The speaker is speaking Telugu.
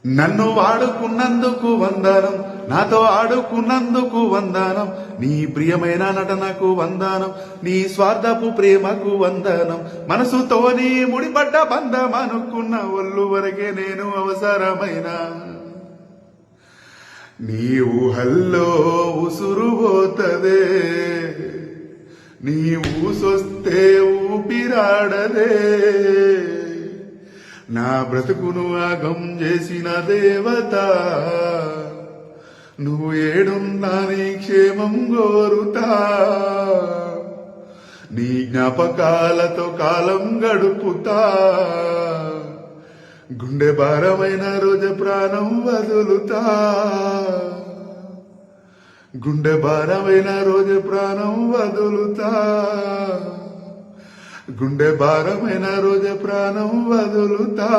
నన్ను వాడుకున్నందుకు వందనం, నాతో ఆడుకున్నందుకు వందనం, నీ ప్రియమైన నటనకు వందనం, నీ స్వార్థపు ప్రేమకు వందనం, మనసుతోని ముడిపడ్డ బంధం అనుకున్న ఒళ్ళు వరకే నేను అవసరమైన నీ ఊహల్లో ఉసురు పోతదే, నీ ఊసొస్తే ఊపిరాడదే, నా బ్రతుకును ఆగం చేసిన దేవత నువ్వు ఏడున్నా నీ క్షేమం కోరుతా, నీ జ్ఞాపకాలతో కాలం గడుపుతా, గుండె భారమైన రోజు ప్రాణం వదులుతా, గుండె భారమైన రోజు ప్రాణం వదులుతా, గుండె భారమైన రోజు ప్రాణం వదులుతా.